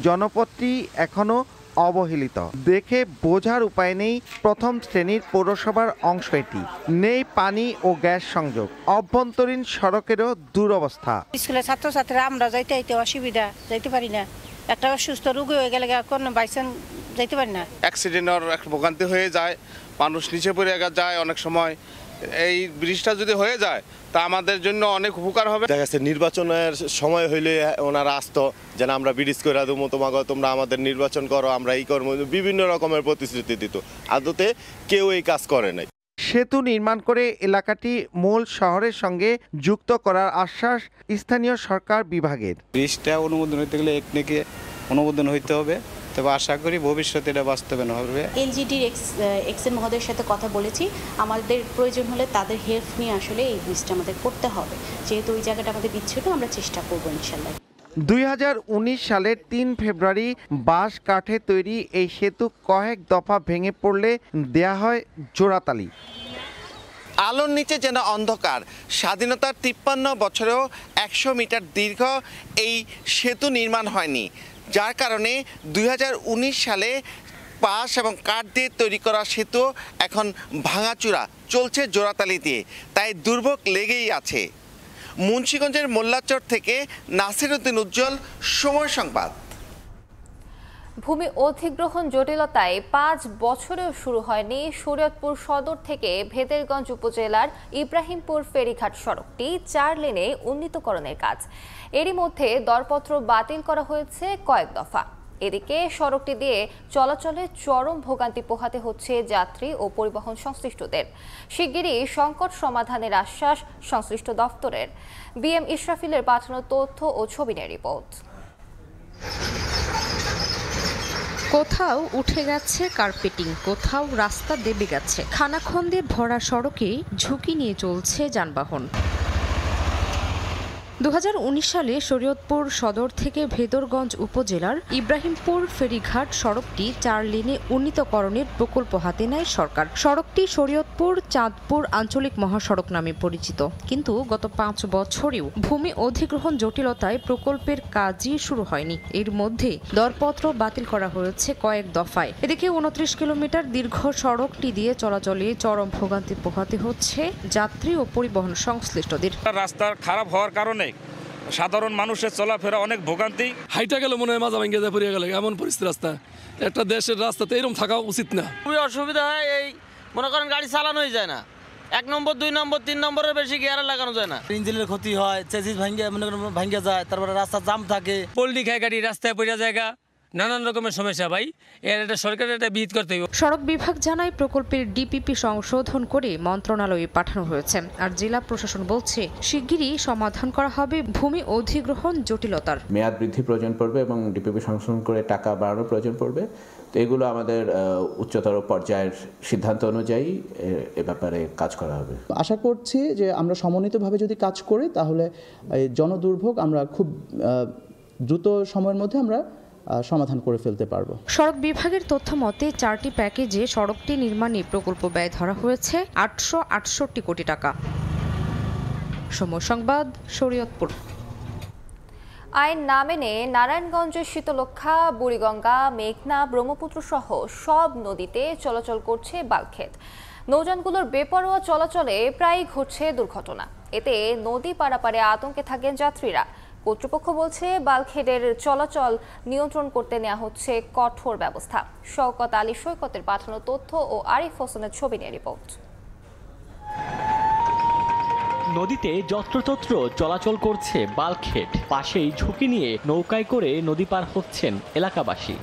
জনপদটি এখনো অবহেলিত। দেখে বোঝার উপায় নেই প্রথম শ্রেণীর পৌরসভার অংশ এটি। নেই পানি ও গ্যাস সংযোগ, অভ্যন্তরীণ সড়কেরও দুরবস্থা। স্কুলের ছাত্রছাত্রীরা আমরা যাইতে অসুবিধা, যাইতে পারি না। একটা অসুস্থ রোগী হয়ে গেলে কোনো বাইসান যাইতে পারি না। অ্যাক্সিডেন্টের একটা ভোগান্তি হয়ে যায়, মানুষ নিচে পড়ে যায় অনেক সময়। এই ব্রিজটা যদি হয়ে যায় তা আমাদের জন্য অনেক উপকার হবে। দেখা যাচ্ছে নির্বাচনের সময় হইলে ওনারা আসতো যেন আমরা ব্রিজ করে দেবো, তোমাকে তোমরা আমাদের নির্বাচন করো, আমরা এই করবো, বিভিন্ন রকমের প্রতিশ্রুতি দিত। আদতে কেউ এই কাজ করে নাই। সেতু নির্মাণ করে এলাকাটি মূল শহরের সঙ্গে যুক্ত করার আশ্বাস স্থানীয় সরকার বিভাগের। ব্রিজটা অনুমোদন হইতে গেলে একনেকে অনুমোদন হইতে হবে, তবে আশা করি ভবিষ্যতে এটা বাস্তবায়ন হবে। এলজিডির এক্সএম মহোদয়ের সাথে কথা বলেছি, আমাদের প্রয়োজন হলে তাদের হেল্প নিয়ে আসলে এই ব্রিজটা আমাদের করতে হবে। যেহেতু ওই জায়গাটা আমাদের বিচ্ছিন্ন, আমরা চেষ্টা করবো ইনশাল্লাহ। 2019 সালের 3 ফেব্রুয়ারি বাঁশ কাঠে তৈরি এই সেতু কয়েক দফা ভেঙে পড়লে দেয়া হয় জোড়াতালি। আলোর নিচে যেন অন্ধকার। স্বাধীনতার 53 বছরেও 100 মিটার দীর্ঘ এই সেতু নির্মাণ হয়নি, যার কারণে 2019 সালে বাঁশ এবং কাঠ দিয়ে তৈরি করা সেতু এখন ভাঙাচুরা, চলছে জোড়াতালি দিয়ে। তাই দুর্ভোগ লেগেই আছে। মুন্সিগঞ্জের মোল্লারচর থেকে নাসির উদ্দিন উজ্জ্বল, সময় সংবাদ। ভূমি অধিগ্রহণ জটিলতায় 5 বছরেও শুরু হয়নি শরীয়তপুর সদর থেকে ভেদেরগঞ্জ উপজেলার ইব্রাহিমপুর ফেরিঘাট সড়কটি 4 লেনে উন্নীতকরণের কাজ। এরই মধ্যে দরপত্র বাতিল করা হয়েছে কয়েক দফা। এদিকে সড়কটি দিয়ে চলাচলে চরম ভোগান্তি পোহাতে হচ্ছে যাত্রী ও পরিবহন সংশ্লিষ্টদের। শিগগিরই সংকট সমাধানের আশ্বাস সংশ্লিষ্ট দপ্তরের। বিএম ইশরাফিলের পাঠানো তথ্য ও ছবি নিয়ে রিপোর্ট। কোথাও উঠে গেছে কার্পেটিং, কোথাও রাস্তা দেবে গেছে। খানাখন্দে ভরা সড়কে ঝুঁকি নিয়ে চলছে যানবাহন। 2019 সালে শরীয়তপুর সদর থেকে ভেদরগঞ্জ উপজেলার ইব্রাহিমপুর ফেরিঘাট সড়কটি 4 লেনে উন্নীতকরণের প্রকল্প হাতে নেয় সরকার। সড়কটি শরীয়তপুর চাঁদপুর আঞ্চলিক মহাসড়ক নামে পরিচিত, কিন্তু গত 5 বছরেও ভূমি অধিগ্রহণ জটিলতায় প্রকল্পের কাজই শুরু হয়নি। এর মধ্যে দরপত্র বাতিল করা হয়েছে কয়েক দফায়। এদিকে 29 কিলোমিটার দীর্ঘ সড়কটি দিয়ে চলাচলে চরম ভোগান্তি পোহাতে হচ্ছে যাত্রী ও পরিবহন সংশ্লিষ্টদের। রাস্তা খারাপ হওয়ার কারণে সাধারণ মানুষের চলাফেরা অনেক ভোগান্তি। হাইটা গেলে মনে হয় মাজা ভেঙে যায়, পড়ে গেলে এমন পরিস্থিতি রাস্তা। একটা দেশের রাস্তাতে এরকম থাকা উচিত না। খুবই অসুবিধা হয়। এই মনে করেন গাড়ি চালানোই যায় না, 1 নম্বর 2 নম্বর 3 নম্বরের বেশি গিয়ারে লাগানো যায় না। ইঞ্জিনের ক্ষতি হয়, চেসিস ভাঙ্গে যায়, তারপরে রাস্তা জাম থাকে, পল্লি খায় গাড়ি রাস্তায় পড়ে জায়গা, নানান রকমের সমস্যা। ভাই এর একটা সরকারের একটা বিহিত করতে হবে। সড়ক বিভাগ জানায় প্রকল্পের ডিপিপি সংশোধন করে মন্ত্রণালয়ে পাঠানো হয়েছে, আর জেলা প্রশাসন বলছে শিগগিরই সমাধান করা হবে ভূমি অধিগ্রহণ জটিলতার। মেয়াদ বৃদ্ধি প্রয়োজন পড়বে এবং ডিপিপি সংশোধন করে টাকা বাড়ানোর প্রয়োজন পড়বে। তো তো এগুলো আমাদের উচ্চতর পর্যায়ের সিদ্ধান্ত অনুযায়ী এ ব্যাপারে কাজ করা হবে। আশা করছি যে আমরা সমন্বিতভাবে যদি কাজ করি তাহলে এই জনদুর্ভোগ আমরা খুব দ্রুত সময়ের মধ্যে আমরা সমাধান করে ফেলতে পারবো। সড়ক বিভাগের তথ্য মতে 4টি প্যাকেজে সড়কটি নির্মাণে প্রকল্প ব্যয় ধরা হয়েছে 868 কোটি টাকা। সময় সংবাদ, শরীয়তপুর। আইন না মেনে নারায়ণগঞ্জের শীতলক্ষ্যা, বুড়িগঙ্গা, মেঘনা, ব্রহ্মপুত্র সহ সব নদীতে চলাচল করছে বাল্কহেড। নৌযানগুলোর বেপরোয়া চলাচলে প্রায়ই ঘটছে দুর্ঘটনা। এতে নদী পারাপারে আতঙ্কে থাকেন যাত্রীরা। কর্তৃপক্ষ বলছে বাল্কহেডের চলাচল নিয়ন্ত্রণ করতে নেওয়া হচ্ছে কঠোর ব্যবস্থা। শওকত আলী সৈকতের পাঠানো তথ্য ও আরিফ হোসেনের ছবি নিয়ে রিপোর্ট। নদীতে যত্রতত্র চলাচল করছে বাল্কহেড। পাশেই ঝুঁকি নিয়ে নৌকায় করে নদী পার হচ্ছেন এলাকাবাসী।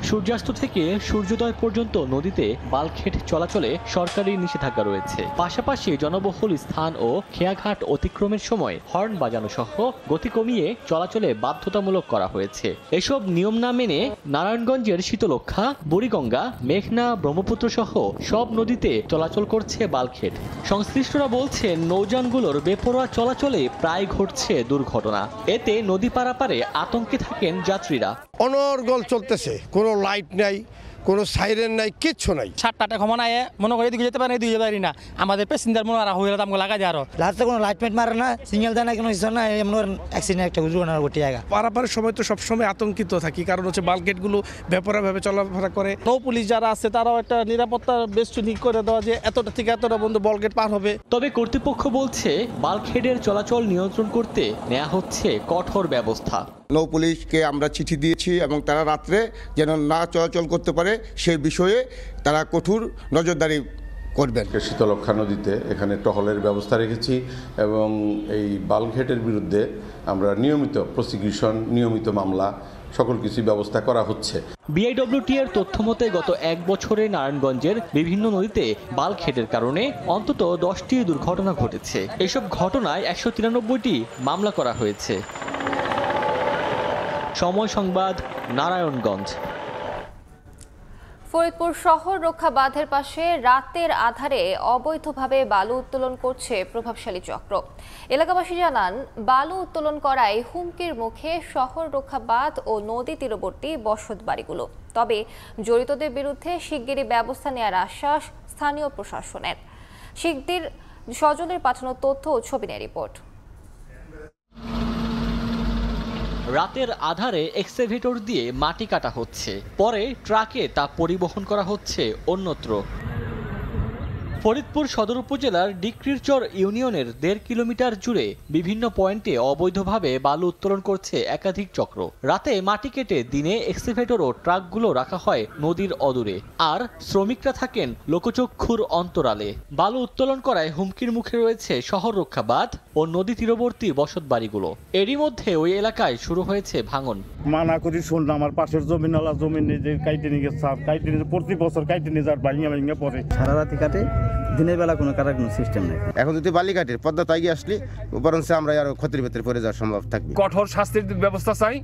সূর্যাস্ত থেকে সূর্যোদয় পর্যন্ত নদীতে বাল্কহেড চলাচলে সরকারি নিষেধাজ্ঞা রয়েছে। পাশাপাশি জনবহুল স্থান ও খেয়াঘাট অতিক্রমের সময় হর্ন বাজানো সহ গতি কমিয়ে চলাচলে বাধ্যতামূলক করা হয়েছে। এসব নিয়ম না মেনে নারায়ণগঞ্জের শীতলক্ষ্যা, বুড়িগঙ্গা, মেঘনা, ব্রহ্মপুত্র সহ সব নদীতে চলাচল করছে বাল্কহেড। সংশ্লিষ্টরা বলছেন নৌযানগুলোর বেপরোয়া চলাচলে প্রায় ঘটছে দুর্ঘটনা। এতে নদী পারাপারে আতঙ্কে থাকেন যাত্রীরা। অনর্গল চলতেছে, কোনো লাইট নাই, কোনো সাইরেন নাই, কিচ্ছু নাই। 7টা ক্ষমা নাই মনে করে এদিকে যেতে পারি না, এদিকে পারি না। আমাদের প্যাসেঞ্জার মনে আর হয়ে দাম লাগাই দেয় আরো। রাতে কোনো লাইট মাইট মারে না, সিগন্যাল দেয় না, কোনো কিছু না, এমন অ্যাক্সিডেন্ট একটা দুর্ঘটনা ঘটে যায়। পারাপারের সময় তো সবসময় আতঙ্কিত থাকি, কারণ হচ্ছে বাল্কহেডগুলো বেপরোয়াভাবে চলাফেরা করে। নৌ পুলিশ যারা আছে তারাও একটা নিরাপত্তার বেষ্টনী করে দেওয়া যে এতটা থেকে এতটা বন্ধু বাল্কহেড পার হবে। তবে কর্তৃপক্ষ বলছে বাল্কহেডের চলাচল নিয়ন্ত্রণ করতে নেওয়া হচ্ছে কঠোর ব্যবস্থা। নৌ পুলিশকে আমরা চিঠি দিয়েছি এবং তারা রাত্রে যেন না চলাচল করতে পারে সেই বিষয়ে তারা কঠোর নজরদারি করবেন। শীতলক্ষ্যা নদীতে এখানে টহলের ব্যবস্থা রেখেছি এবং এই বাল্কহেডের বিরুদ্ধে আমরা নিয়মিত প্রসিকিউশন, নিয়মিত মামলা সকল কিছু ব্যবস্থা করা হচ্ছে। বিআইডব্লিউটি এর তথ্য মতে গত 1 বছরে নারায়ণগঞ্জের বিভিন্ন নদীতে বাল্কহেডের কারণে অন্তত 10টি দুর্ঘটনা ঘটেছে। এসব ঘটনায় 193টি মামলা করা হয়েছে। সময় সংবাদ, নারায়ণগঞ্জ। ফরিদপুর শহর রক্ষা বাঁধের পাশে রাতের আধারে অবৈধভাবে বালু উত্তোলন করছে প্রভাবশালী চক্র। এলাকাবাসী জানান, বালু উত্তোলন করায় হুমকির মুখে শহর রক্ষা বাঁধ ও নদী তীরবর্তী বসত বাড়িগুলো। তবে জড়িতদের বিরুদ্ধে শিগগিরই ব্যবস্থা নেওয়ার আশ্বাস স্থানীয় প্রশাসনের। শিগগির স্বজনের পাঠানো তথ্য ও ছবি নিয়ে রিপোর্ট। রাতের আধারে এক্সকাভেটর দিয়ে মাটি কাটা হচ্ছে, পরে ট্রাকে তা পরিবহন করা হচ্ছে অন্যত্র। ফরিদপুর সদর উপজেলার ডিক্রিরচর ইউনিয়নের 1.5 কিলোমিটার জুড়ে বিভিন্ন পয়েন্টে অবৈধভাবে বালু উত্তোলন করছে একাধিক চক্র। রাতে মাটি কেটে দিনে এক্সকাভেটর ও ট্রাকগুলো রাখা হয় নদীর অদূরে, আর শ্রমিকরা থাকেন লোকচক্ষুর অন্তরালে। বালু উত্তোলন করায় হুমকির মুখে রয়েছে শহর রক্ষা বাঁধ ও নদী তীরবর্তী বসত বাড়িগুলো। এরই মধ্যে ওই এলাকায় শুরু হয়েছে ভাঙন। মানা করি শুনলাম, আমার পাশের জমিনওয়ালা জমি নিজে কাইটে নিয়ে গেছে, কাইটে নিয়ে প্রতি বছর কাইটে নিয়ে যার ভাঙিয়া ভাঙিয়া পড়ে। সারা রাতি কাটে, দিনের বেলা কোনো কাটার কোনো সিস্টেম নেই। এখন যদি বালি কাটের পদ্মা তাইগে আসলে বরং আমরা আরো ক্ষতির ভেতরে পড়ে যাওয়ার সম্ভব থাকবে। কঠোর শাস্তির ব্যবস্থা চাই,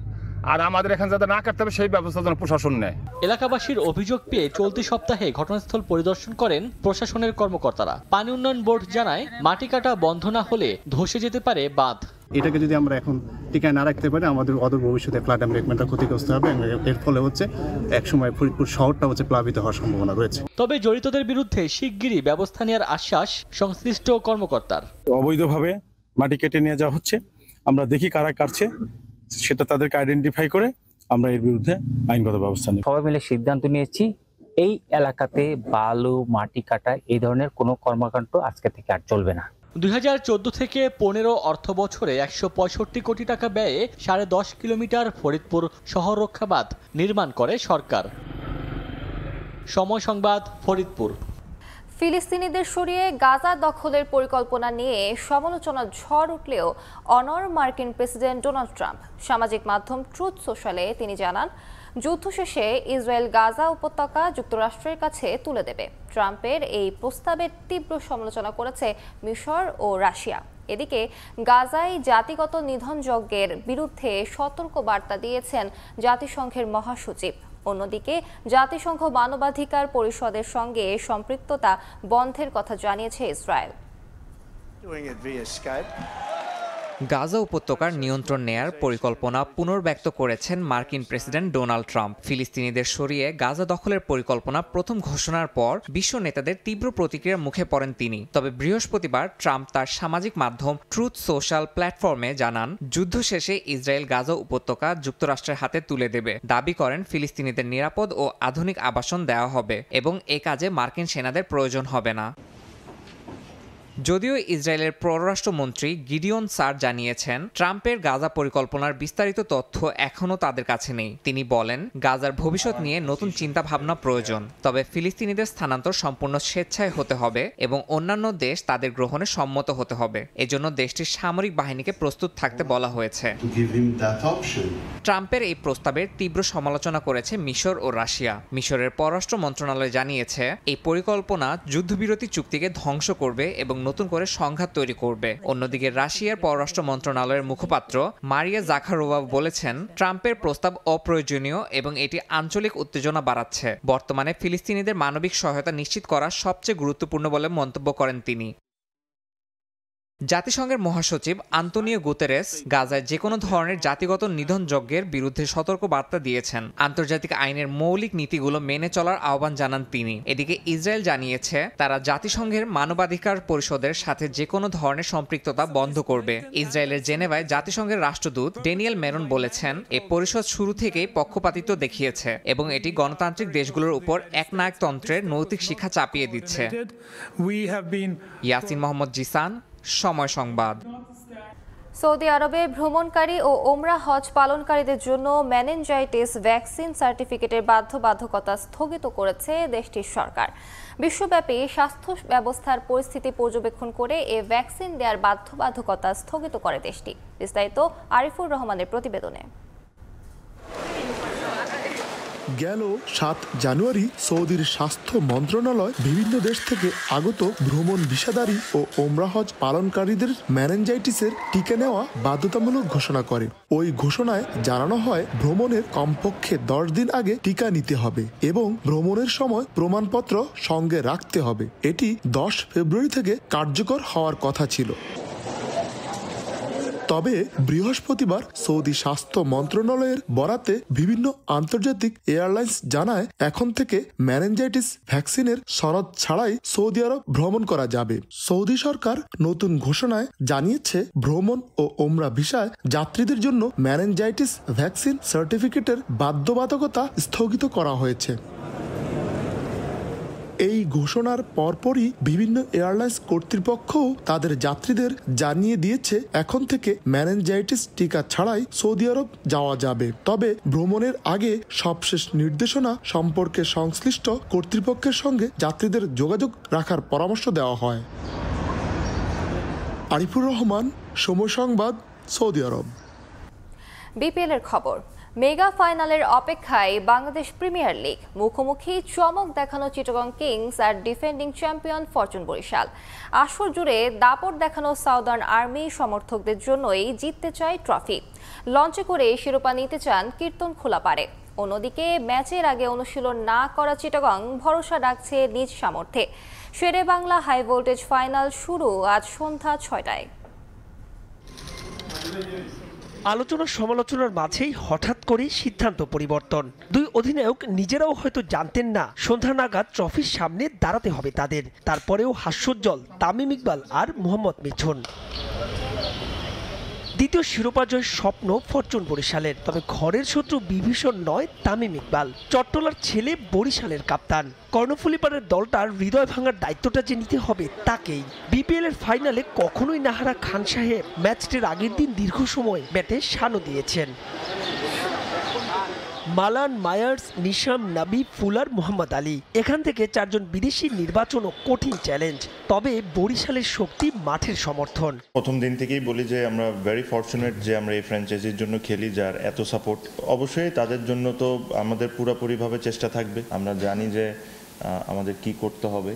আর আমাদের এখানে যাতে না কাটতে হবে সেই ব্যবস্থা যেন প্রশাসন নেয়। এলাকাবাসীর অভিযোগ পেয়ে চলতি সপ্তাহে ঘটনাস্থল পরিদর্শন করেন প্রশাসনের কর্মকর্তারা। পানি উন্নয়ন বোর্ড জানায়, মাটি কাটা বন্ধ না হলে ধসে যেতে পারে বাঁধ। এটাকে যদি আমরা এখন টিকায় না রাখতে পারি, আমাদের অদূর ভবিষ্যতে ফ্লাড এমবেকমেন্টটা ক্ষতিগ্রস্ত হবে। এর ফলে হচ্ছে একসময় ফরিদপুর শহরটা হচ্ছে প্লাবিত হওয়ার সম্ভাবনা রয়েছে। তবে জড়িতদের বিরুদ্ধে শিগগিরই ব্যবস্থা নেওয়ার আশ্বাস সংশ্লিষ্ট কর্মকর্তার। অবৈধভাবে মাটি কেটে নিয়ে যাওয়া হচ্ছে, আমরা দেখি কারা কাটছে, সেটা তাদেরকে আইডেন্টিফাই করে আমরা এর বিরুদ্ধে আইনগত ব্যবস্থা নিই। সবাই মিলে সিদ্ধান্ত নিয়েছি, এই এলাকাতে বালু, মাটি কাটা এই ধরনের কোনো কর্মকাণ্ড আজকে থেকে আর চলবে না। 2014 থেকে 15 অর্থ বছরে 165 কোটি টাকা ব্যয়ে 10.5 কিলোমিটার ফরিদপুর শহর রক্ষা বাঁধ নির্মাণ করে সরকার। সময় সংবাদ, ফরিদপুর। ফিলিস্তিনিদের সরিয়ে গাজা দখলের পরিকল্পনা নিয়ে সমালোচনার ঝড় উঠলেও অনড় মার্কিন প্রেসিডেন্ট ডোনাল্ড ট্রাম্প। সামাজিক মাধ্যম ট্রুথ সোশ্যালে তিনি জানান, যুদ্ধ শেষে ইসরায়েল গাজা উপত্যকা যুক্তরাষ্ট্রের কাছে তুলে দেবে। ট্রাম্পের এই প্রস্তাবের তীব্র সমালোচনা করেছে মিশর ও রাশিয়া। এদিকে গাজায় জাতিগত নিধনযজ্ঞের বিরুদ্ধে সতর্ক বার্তা দিয়েছেন জাতিসংঘের মহাসচিব। অন্যদিকে জাতিসংঘ মানবাধিকার পরিষদের সঙ্গে সম্পৃক্ততা বন্ধের কথা জানিয়েছে ইসরায়েল। গাজা উপত্যকার নিয়ন্ত্রণ নেয়ার পরিকল্পনা পুনর্ব্যক্ত করেছেন মার্কিন প্রেসিডেন্ট ডোনাল্ড ট্রাম্প। ফিলিস্তিনিদের সরিয়ে গাজা দখলের পরিকল্পনা প্রথম ঘোষণার পর বিশ্ব নেতাদের তীব্র প্রতিক্রিয়ার মুখে পড়েন তিনি। তবে বৃহস্পতিবার ট্রাম্প তার সামাজিক মাধ্যম ট্রুথ সোশ্যাল প্ল্যাটফর্মে জানান, যুদ্ধ শেষে ইসরায়েল গাজা উপত্যকা যুক্তরাষ্ট্রের হাতে তুলে দেবে। দাবি করেন ফিলিস্তিনিদের নিরাপদ ও আধুনিক আবাসন দেওয়া হবে এবং এ কাজে মার্কিন সেনাদের প্রয়োজন হবে না। যদিও ইসরায়েলের পররাষ্ট্রমন্ত্রী গিডিওন সার জানিয়েছেন, ট্রাম্পের গাজা পরিকল্পনার বিস্তারিত তথ্য এখনও তাদের কাছে নেই। তিনি বলেন, গাজার ভবিষ্যৎ নিয়ে নতুন চিন্তাভাবনা প্রয়োজন, তবে ফিলিস্তিনিদের স্থানান্তর সম্পূর্ণ স্বেচ্ছায় হতে হবে এবং অন্যান্য দেশ তাদের গ্রহণে সম্মত হতে হবে। এজন্য দেশটির সামরিক বাহিনীকে প্রস্তুত থাকতে বলা হয়েছে। ট্রাম্পের এই প্রস্তাবের তীব্র সমালোচনা করেছে মিশর ও রাশিয়া। মিশরের পররাষ্ট্র মন্ত্রণালয় জানিয়েছে, এই পরিকল্পনা যুদ্ধবিরতি চুক্তিকে ধ্বংস করবে এবং নতুন করে সংঘাত তৈরি করবে। অন্যদিকে রাশিয়ার পররাষ্ট্র মন্ত্রণালয়ের মুখপাত্র মারিয়া জাখারোভা বলেছেন, ট্রাম্পের প্রস্তাব অপ্রয়োজনীয় এবং এটি আঞ্চলিক উত্তেজনা বাড়াচ্ছে। বর্তমানে ফিলিস্তিনিদের মানবিক সহায়তা নিশ্চিত করা সবচেয়ে গুরুত্বপূর্ণ বলে মন্তব্য করেন তিনি। জাতিসংঘের মহাসচিব আন্তোনিও গুতেরেস গাজায় যে কোনো ধরনের জাতিগত নিধনযজ্ঞের বিরুদ্ধে সতর্ক বার্তা দিয়েছেন। আন্তর্জাতিক আইনের মৌলিক নীতিগুলো মেনে চলার আহ্বান জানান তিনি। এদিকে ইসরায়েল জানিয়েছে, তারা জাতিসংঘের মানবাধিকার পরিষদের সাথে যে কোনো ধরনের সম্পৃক্ততা বন্ধ করবে। ইসরায়েলের জেনেভায় জাতিসংঘের রাষ্ট্রদূত ড্যানিয়েল মেরন বলেছেন, এ পরিষদ শুরু থেকেই পক্ষপাতিত্ব দেখিয়েছে এবং এটি গণতান্ত্রিক দেশগুলোর উপর একনায়কতন্ত্রের নৈতিক শিক্ষা চাপিয়ে দিচ্ছে। ইয়াসিন মোহাম্মদ জিসান, সময় সংবাদ। সৌদি আরবে ভ্রমণকারী ও ওমরা হজ পালনকারীদের জন্য মেনিনজাইটিস ভ্যাকসিন সার্টিফিকেটের বাধ্যবাধকতা স্থগিত করেছে দেশটির সরকার। বিশ্বব্যাপী স্বাস্থ্য ব্যবস্থার পরিস্থিতি পর্যবেক্ষণ করে এ ভ্যাকসিন দেওয়ার বাধ্যবাধকতা স্থগিত করে দেশটি। বিস্তারিত আরিফুর রহমানের প্রতিবেদনে। গেল 7 জানুয়ারি সৌদির স্বাস্থ্য মন্ত্রণালয় বিভিন্ন দেশ থেকে আগত ভ্রমণ ভিসাধারী ও ওমরা হজ পালনকারীদের মেনিনজাইটিসের টিকা নেওয়া বাধ্যতামূলক ঘোষণা করে। ওই ঘোষণায় জানানো হয়, ভ্রমণের কমপক্ষে 10 দিন আগে টিকা নিতে হবে এবং ভ্রমণের সময় প্রমাণপত্র সঙ্গে রাখতে হবে। এটি 10 ফেব্রুয়ারি থেকে কার্যকর হওয়ার কথা ছিল। তবে বৃহস্পতিবার সৌদি স্বাস্থ্য মন্ত্রণালয়ের বরাতে বিভিন্ন আন্তর্জাতিক এয়ারলাইন্স জানায়, এখন থেকে মেনিনজাইটিস ভ্যাকসিনের শরত ছাড়াই সৌদি আরব ভ্রমণ করা যাবে। সৌদি সরকার নতুন ঘোষণায় জানিয়েছে, ভ্রমণ ও ওমরা ভিসায় যাত্রীদের জন্য মেনিনজাইটিস ভ্যাকসিন সার্টিফিকেটের বাধ্যবাধকতা স্থগিত করা হয়েছে। এই ঘোষণার পরপরই বিভিন্ন এয়ারলাইন্স কর্তৃপক্ষও তাদের যাত্রীদের জানিয়ে দিয়েছে, এখন থেকে মেনিনজাইটিস টিকা ছাড়াই সৌদি আরব যাওয়া যাবে। তবে ভ্রমণের আগে সবশেষ নির্দেশনা সম্পর্কে সংশ্লিষ্ট কর্তৃপক্ষের সঙ্গে যাত্রীদের যোগাযোগ রাখার পরামর্শ দেওয়া হয়। আরিফুর রহমান, সময় সংবাদ, সৌদি আরব। বিপিএল এর খবর। মেগা ফাইনালের অপেক্ষায় বাংলাদেশ প্রিমিয়ার লিগ। মুখোমুখি চমক দেখানো চিটাগং কিংস আর ডিফেন্ডিং চ্যাম্পিয়ন ফরচুন বরিশাল। আসর জুড়ে দাপট দেখানো সাউদার্ন আর্মি সমর্থকদের জন্যই জিততে চায় ট্রফি। লঞ্চে করে শিরোপা নিতে চান কীর্তন খোলাপাড়ে। অন্যদিকে ম্যাচের আগে অনুশীলন না করা চিটাগং ভরসা রাখছে নিজ সামর্থ্যে। শেরে বাংলা হাই ভোল্টেজ ফাইনাল শুরু আজ সন্ধ্যা 6টায়। আলোচনা সমালোচনার মাঝেই হঠাৎ করে সিদ্ধান্ত পরিবর্তন। দুই অধিনায়ক নিজেরাও হয়তো জানতেন না সন্ধ্যা নাগাদ ট্রফির সামনে দাঁড়াতে হবে তাদের। তারপরেও হাস্যোজ্জ্বল তামিম ইকবাল আর মোহাম্মদ মিঠুন। দ্বিতীয় শিরোপা জয়ের স্বপ্ন ফরচুন বরিশালের, তবে ঘরের শত্রু বিভীষণ নয় তামিম ইকবাল। চট্টলার ছেলে, বরিশালের কাপ্তান। কর্ণফুলীপাড়ের দলটার হৃদয় ভাঙার দায়িত্বটা যে নিতে হবে তাকেই। বিপিএল এর ফাইনালে কখনোই নাহারা খান সাহেব ম্যাচটির আগের দিন দীর্ঘ সময় ব্যাটে শানও দিয়েছেন। মালান, মায়ার্স, নিশাম, নাবি, ফুলার, মোহাম্মদ আলী, এখান থেকে 4 জন বিদেশি নির্বাচনও কঠিন চ্যালেঞ্জ। তবে বরিশালের শক্তি মাঠের সমর্থন। প্রথম দিন থেকেই বলি যে আমরা ভেরি ফরচুনেট যে আমরা এই ফ্র্যাঞ্চাইজির জন্য খেলি, যার এত সাপোর্ট। অবশ্যই তাদের জন্য তো আমাদের পুরোপুরিভাবে চেষ্টা থাকবে। আমরা জানি যে আমাদের কি করতে হবে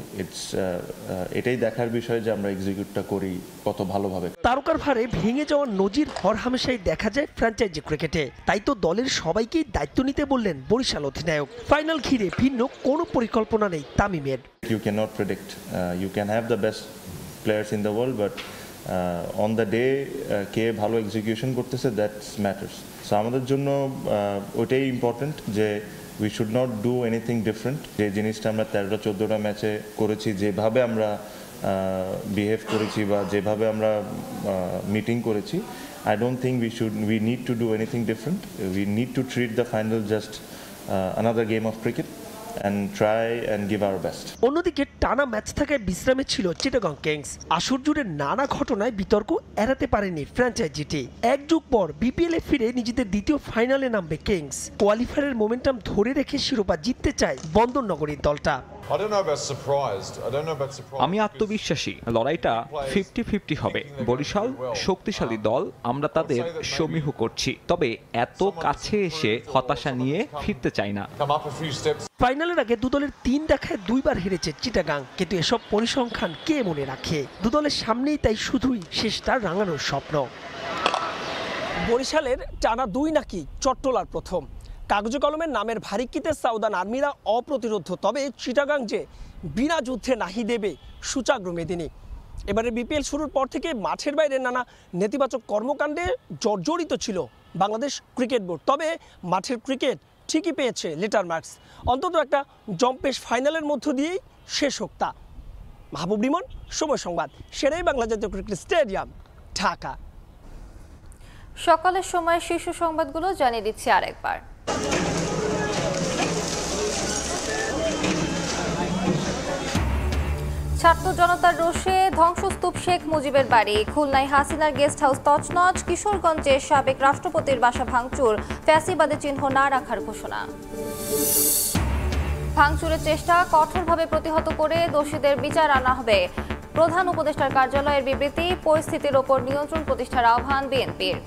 এটাই দেখার বিষয় যে আমরা এক্সিকিউটটা করি কত ভালোভাবে। তারকার ভারে ভেঙে যাওয়া নজির হরহামেশাই দেখা যায় ফ্র্যাঞ্চাইজি ক্রিকেটে, তাই তো দলের সবাইকেই দায়িত্ব নিতে বললেন বরিশাল অধিনায়ক। ফাইনাল ঘিরে ভিন্ন কোনো পরিকল্পনা নেই তামিমের। You cannot predict. You can have the best players in the world, but on the day কে ভালো এক্সিকিউশন করতেছে that matters. So আমাদের জন্য ওইটাই ইম্পর্টেন্ট যে we should not do anything different. যে জিনিসটা আমরা 13-14টা ম্যাচে করেছি, যেভাবে আমরা বিহেভ করেছি বা যেভাবে আমরা মিটিং করেছি, I don't think we need to do anything different. We need to treat the final just another game of cricket and try and give our best. অন্যদিকে টানা ম্যাচ থাকায় বিশ্রামে ছিল চিটাগং কিংস। আসর জুড়ে নানা ঘটনায় বিতর্ক এড়াতে পারেনি ফ্র্যাঞ্চাইজিটি। এক যুগ পর বিপিএলে ফিরে নিজেদের দ্বিতীয় ফাইনালে নামবে কিংস। কোয়ালিফায়ারের মোমেন্টাম ধরে রেখে শিরোপা জিততে চায় বন্দরনগরীর দলটা। আমি আত্মবিশ্বাসী, লড়াইটা 50-50 হবে। বরিশাল শক্তিশালী দল, আমরা তাদের সমীহ করছি, তবে এত কাছে এসে হতাশা নিয়ে ফিরতে চাই না। ফাইনালের আগে দুদলের 3 দেখায় 2 বার হেরেছে চিটাগাং, কিন্তু এসব পরিসংখ্যান কে মনে রাখে? দুদলের সামনেই তাই শুধুই শেষটা রাঙানোর স্বপ্ন। বরিশালের টানা 2 নাকি চট্টলার প্রথম। কাগজে কলমের নামের ভারিকিতে সাউদার্ন আর্মিরা অপ্রতিরোধ্য, তবে চিটাগাং যে বিনা যুদ্ধে নাহি দেবে সূচাগ্র মেদিনী। এবারে বিপিএল শুরুর পর থেকে মাঠের বাইরে নানা নেতিবাচক কর্মকাণ্ডে জর্জরিত ছিল বাংলাদেশ ক্রিকেট বোর্ড, তবে মাঠের ক্রিকেট ঠিকই পেয়েছে লেটার মার্কস। অন্তত একটা জম্পেশ ফাইনালের মধ্য দিয়েই শেষ হোক তা। মাহবুব রিমন, সময় সংবাদ, সেরাই বাংলা জাতীয় ক্রিকেট স্টেডিয়াম, ঢাকা। সকালের সময় শীর্ষ সংবাদগুলো জানিয়ে দিচ্ছি আরেকবার। ছাত্র জনতার রোষে ধ্বংসস্তূপ শেখ মুজিবের বাড়ি, খুলনায় হাসিনার গেস্ট হাউস তছনছ, কিশোরগঞ্জে সাবেক রাষ্ট্রপতির বাসা ভাঙচুর, ফ্যাসিবাদের চিহ্ন না রাখার ঘোষণা। ভাঙচুরের চেষ্টা কঠোরভাবে প্রতিহত করে দোষীদের বিচার আনা হবে, প্রধান উপদেষ্টার কার্যালয়ের বিবৃতি। পরিস্থিতির ওপর নিয়ন্ত্রণ প্রতিষ্ঠার আহ্বান বিএনপির।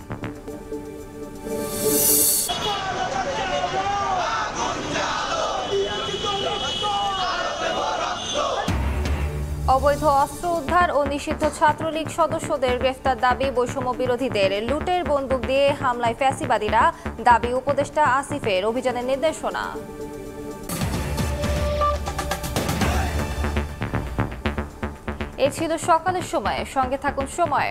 অবৈধ অস্ত্র উদ্ধার ও নিষিদ্ধ ছাত্রলীগ সদস্যদের গ্রেফতার দাবি বৈষম্য বিরোধীদের। লুটের বন্দুক দিয়ে হামলায় ফ্যাসিবাদীরা, দাবি উপদেষ্টা আসিফের, অভিযানের নির্দেশনা। এ ছিল সকালের সময়, সঙ্গে থাকুন সময়।